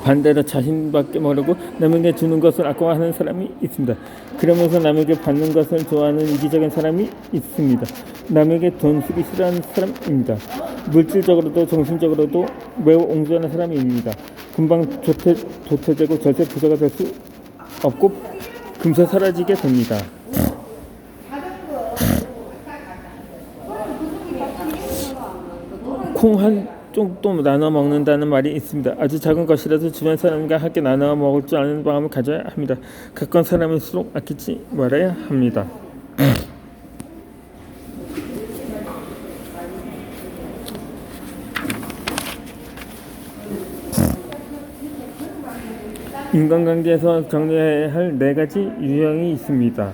반대로 자신밖에 모르고 남에게 주는 것을 아까워하는 사람이 있습니다. 그러면서 남에게 받는 것을 좋아하는 이기적인 사람이 있습니다. 남에게 돈 쓰기 싫어하는 사람입니다. 물질적으로도 정신적으로도 매우 옹졸한 사람입니다. 금방 도태되고 절대 부자가 될 수 없고 금세 사라지게 됩니다. 콩 한 쪽도 나눠 먹는다는 말이 있습니다. 아주 작은 것이라도 주변 사람과 함께 나눠 먹을 줄 아는 마음을 가져야 합니다. 가까운 사람일수록 아끼지 말아야 합니다. 인간관계에서 정리해야 할 4가지 유형이 있습니다.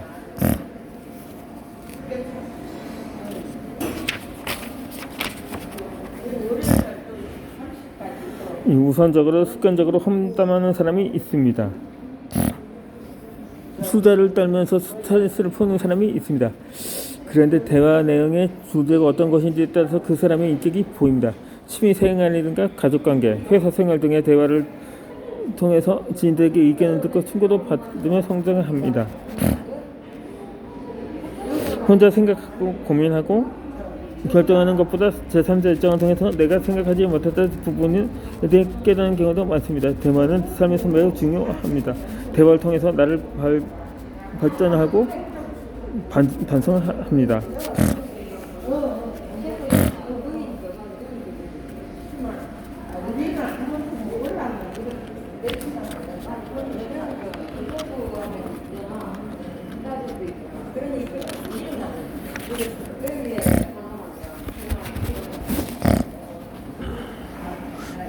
우선적으로 습관적으로 험담하는 사람이 있습니다. 수다를 떨면서 스트레스를 푸는 사람이 있습니다. 그런데 대화 내용의 주제가 어떤 것인지에 따라서 그 사람의 인격이 보입니다. 취미생활이든가 가족관계, 회사생활 등의 대화를 통해서 지인들에게 의견을 듣고 충고도 받으며 성장합니다. 혼자 생각하고 고민하고 결정하는 것보다 제3자 입장을 통해서 내가 생각하지 못했던 부분에 대해 깨닫는 경우도 많습니다. 대화는 삶에서 매우 중요합니다. 대화를 통해서 나를 발전하고 반성합니다.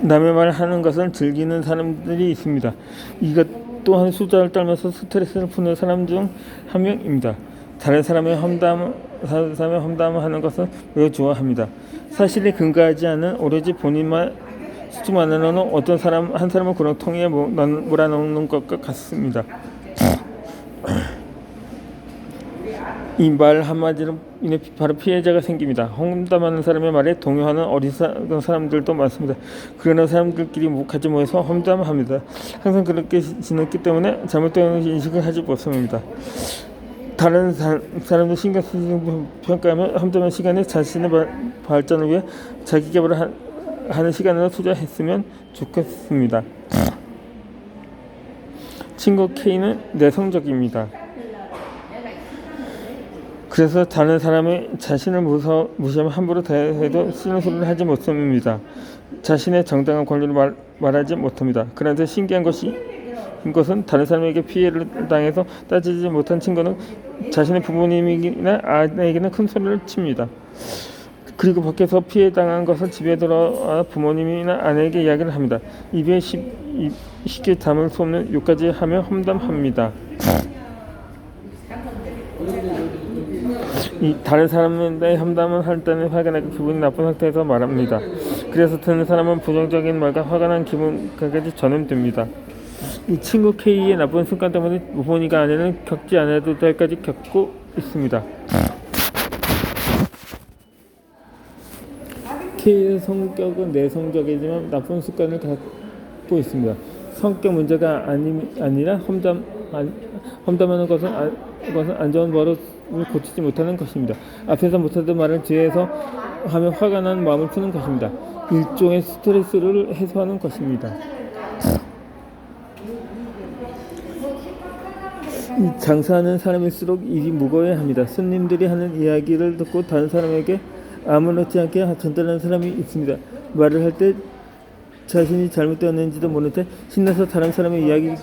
남의 말 하는 것을 즐기는 사람들이 있습니다. 이것 또한 수다를 떨면서 스트레스를 푸는 사람 중 한 명입니다. 다른 사람의 험담을 하는 것을 매우 좋아합니다. 사실에 근거하지 않은 오로지 본인만 수준만으로는 어떤 한 사람을 구렁텅이에 몰아넣는 것과 같습니다. 이 말 한마디로 인해 바로 피해자가 생깁니다. 험담하는 사람의 말에 동요하는 어리석은 사람들도 많습니다. 그러나 사람들끼리 같이 모여서 험담합니다. 항상 그렇게 지냈기 때문에 잘못된 인식을 하지 못합니다. 다른 사람들 신경 쓰지 평가하며 험담하는 시간에 자신의 발전을 위해 자기 개발을 하는 시간을 투자했으면 좋겠습니다. 친구 K는 내성적입니다. 그래서 다른 사람이 자신을 무시하면 함부로 대해도 쓰는 소리를 하지 못합니다. 자신의 정당한 권리를 말하지 못합니다. 그런데 신기한 것은 다른 사람에게 피해를 당해서 따지지 못한 친구는 자신의 부모님이나 아내에게는 큰 소리를 칩니다. 그리고 밖에서 피해당한 것을 집에 들어와 부모님이나 아내에게 이야기를 합니다. 입에 쉽게 담을 수 없는 욕까지 하며 험담합니다. 다른 사람의 험담을 할 때는 화가 나고 기분이 나쁜 상태에서 말합니다. 그래서 듣는 사람은 부정적인 말과 화가 난 기분까지 전염됩니다. 이 친구 K의 나쁜 습관 때문에 부모님과 아내는 겪지 않아도 될 때까지 겪고 있습니다. K의 성격은 내성적이지만 나쁜 습관을 갖고 있습니다. 성격 문제가 아니라 험담하는 것은 안 좋은 버릇을 고치지 못하는 것입니다. 앞에서 못하던 말을 뒤에서 하며 화가 난 마음을 푸는 것입니다. 일종의 스트레스를 해소하는 것입니다. 장사하는 사람일수록 일이 무거워야 합니다. 손님들이 하는 이야기를 듣고 다른 사람에게 아무렇지 않게 전달하는 사람이 있습니다. 말을 할 때 자신이 잘못되었는지도 모른 채 신나서 다른 사람의 이야기를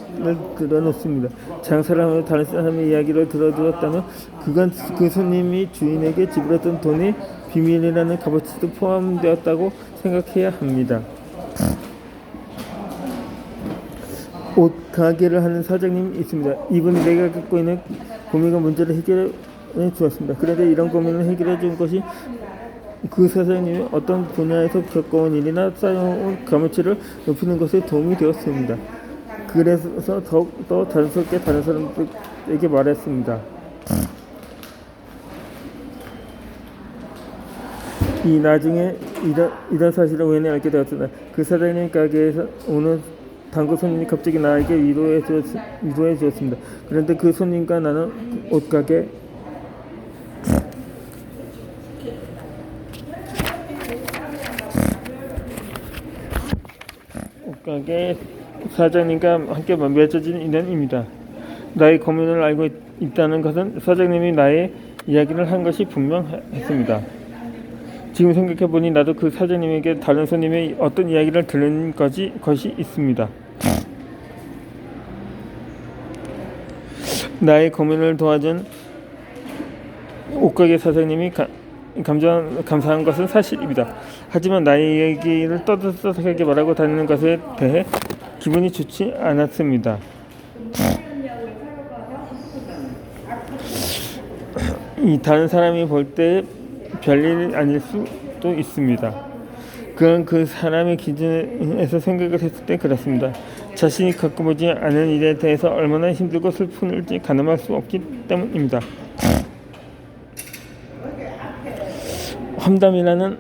들어놓습니다. 장사를 하며 다른 사람의 이야기를 들어주었다면 그건 그 손님이 주인에게 지불했던 돈이 비밀이라는 값어치도 포함되었다고 생각해야 합니다. 옷 가게를 하는 사장님이 있습니다. 이분이 내가 갖고 있는 고민과 문제를 해결해 주었습니다. 그런데 이런 고민을 해결해 준 것이 그 사장님이 어떤 분야에서 겪어온 일이나 쌓여온 값어치를 높이는 것에 도움이 되었습니다. 그래서 더욱더 자연스럽게 다른 사람들에게 말했습니다. 이 나중에 이런 사실을 우연히 알게 되었다. 그 사장님 가게에서 오는 당구 손님이 갑자기 나에게 위로해 주었습니다. 그런데 그 손님과 나는 옷가게 사장님과 함께 맺어진 인연입니다. 나의 고민을 알고 있다는 것은 사장님이 나의 이야기를 한 것이 분명했습니다. 지금 생각해보니 나도 그 사장님에게 다른 손님의 어떤 이야기를 들은 것이 있습니다. 나의 고민을 도와준 옷가게 사장님이 감사한 것은 사실입니다. 하지만 나의 얘기를 떠들썩하게 말하고 다니는 것에 대해 기분이 좋지 않았습니다. 이 다른 사람이 볼 때 별일이 아닐 수도 있습니다. 그건 그 사람의 기준에서 생각을 했을 때 그렇습니다. 자신이 겪어보지 않은 일에 대해서 얼마나 힘들고 슬픈지 가늠할 수 없기 때문입니다. 험담이라는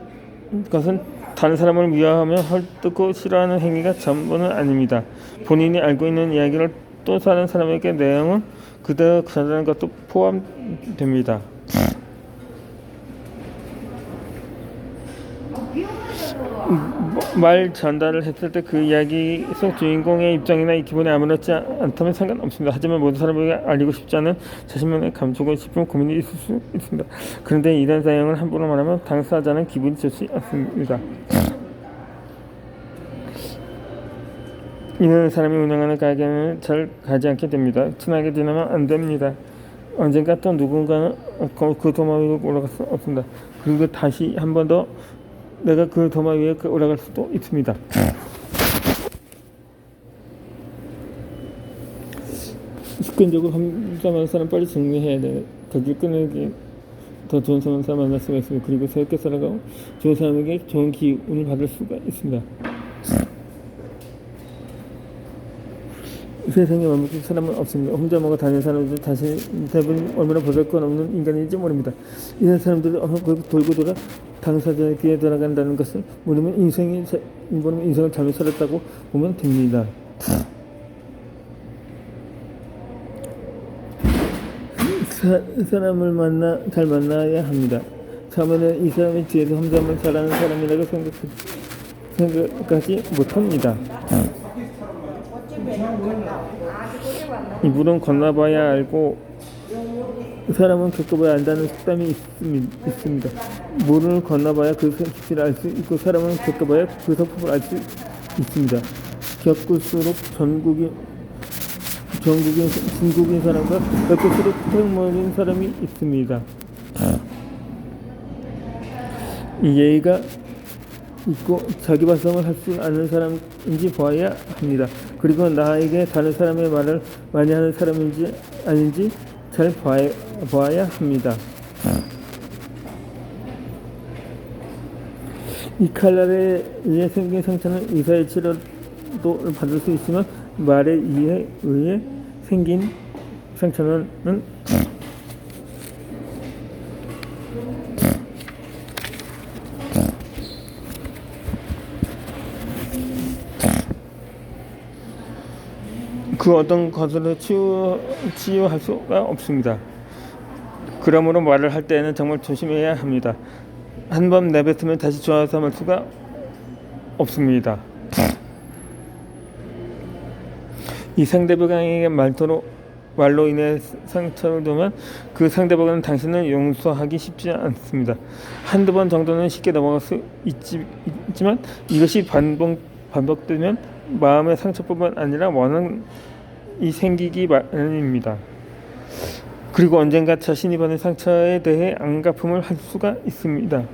것은 다른 사람을 미워하며 헐뜯고 싫어하는 행위가 전부는 아닙니다. 본인이 알고 있는 이야기를 또 다른 사람에게 내용은 그대로 전하는 것도 포함됩니다. 말 전달을 했을 때 그 이야기 속 주인공의 입장이나 기분이 아무렇지 않다면 상관없습니다. 하지만 모든 사람에게 알리고 싶지 않은 자신만의 감추고 싶은 고민이 있을 수 있습니다. 그런데 이런 사용을 함부로 말하면 당사자는 기분이 좋지 않습니다. 이런 사람이 운영하는 가게는 잘 가지 않게 됩니다. 친하게 지내면 안 됩니다. 언젠가 또 누군가는 그 도마 위로 올라갈 수 없습니다. 그리고 다시 한 번 더 내가 그 도마 위에 올라갈 수도 있습니다. 습관적으로 험담하는 사람 빨리 정리해야 돼. 거길 끊기 더 좋은 사람 만날 수가 있습니다. 그리고 새롭게 살아가고 좋은 사람에게 좋은 기운을 받을 수가 있습니다. 세상에 완벽한 사람은 없습니다. 혼자 먹어 다니는 사람들 자신 대부분 얼마나 보잘것없는 인간인지 모릅니다. 이런 사람들이 돌고 돌아 당사자의 귀에 들어간다는 것을 모르면 인생을 잘못 살았다고 보면 됩니다. 사람을 잘 만나야 합니다. 처음에는 이 사람이 뒤에서 험담을 잘하는 사람이라고 생각하지 못합니다. 이 물은 건너봐야 알고 사람은 겪어봐야 안다는 속담이 있습니다. 물을 건너봐야 그 깊이를 알 수 있고 사람은 겪어봐야 그 성품을 알 수 있습니다. 겪을수록 중국인 사람과 겪을수록 흑머리인 사람이 있습니다. 이 예의가 있고 자기 발성을 할 수 아는 사람인지 보아야 합니다. 그리고 나에게 다른 사람의 말을 많이 하는 사람인지 아닌지 잘 보아야 합니다. 이 칼날에 의해 생긴 상처는 의사의 치료도 받을 수 있지만 말에 의해 생긴 상처는 그 어떤 것으로 치유할 수가 없습니다. 그러므로 말을 할 때에는 정말 조심해야 합니다. 한 번 내뱉으면 다시 좋아서 말 수가 없습니다. 이 상대방에게 말로 인해 상처를 두면 그 상대방은 당신을 용서하기 쉽지 않습니다. 한두 번 정도는 쉽게 넘어갈 수 있지만 이것이 반복되면 마음의 상처뿐만 아니라 원한이 생기기 마련입니다. 그리고 언젠가 자신이 받은 상처에 대해 안갚음을 할 수가 있습니다.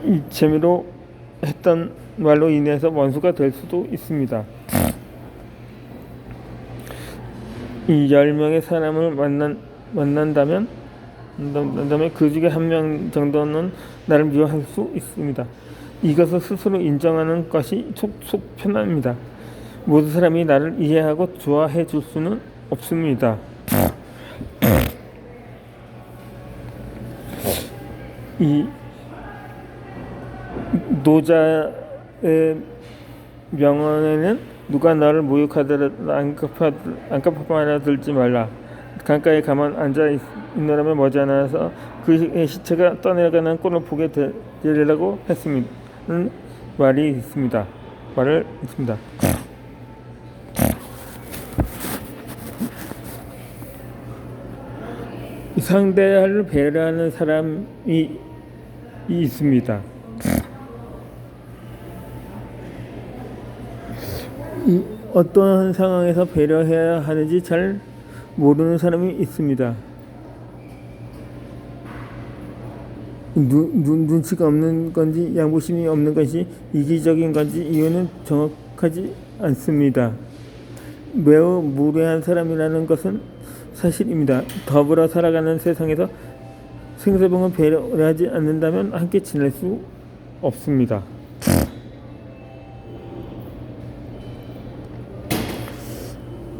이 재미로 했던 말로 인해서 원수가 될 수도 있습니다. 이 10명의 사람을 만난다면 그 중에 1명 정도는 나를 미워할 수 있습니다. 이것을 스스로 인정하는 것이 속 편합니다. 모든 사람이 나를 이해하고 좋아해 줄 수는 없습니다. 이 노자의 명언에는 누가 너를 모욕하더라도 안갚아 알아들지 말라. 강가에 가만 앉아 있느라면 머지않아서 그의 시체가 떠내려가는 꼴을 보게 되리라고 했습니다. 말을 있습니다. 상대를 배려하는 사람이 있습니다. 어떤 상황에서 배려해야 하는지 잘 모르는 사람이 있습니다. 눈치가 없는 건지 양보심이 없는 것이 이기적인 건지 이유는 정확하지 않습니다. 매우 무례한 사람이라는 것은 사실입니다. 더불어 살아가는 세상에서 상대방을 배려하지 않는다면 함께 지낼 수 없습니다.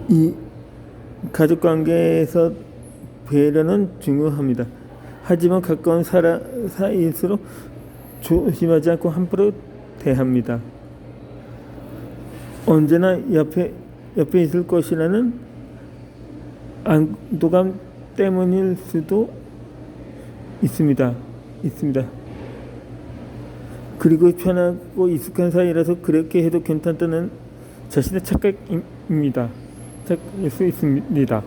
이 가족관계에서 배려는 중요합니다. 하지만 가까운 사이일수록 조심하지 않고 함부로 대합니다. 언제나 옆에 있을 것이라는 안도감 때문일 수도 있습니다. 그리고 편하고 익숙한 사이라서 그렇게 해도 괜찮다는 자신의 착각입니다. 수 있습니다.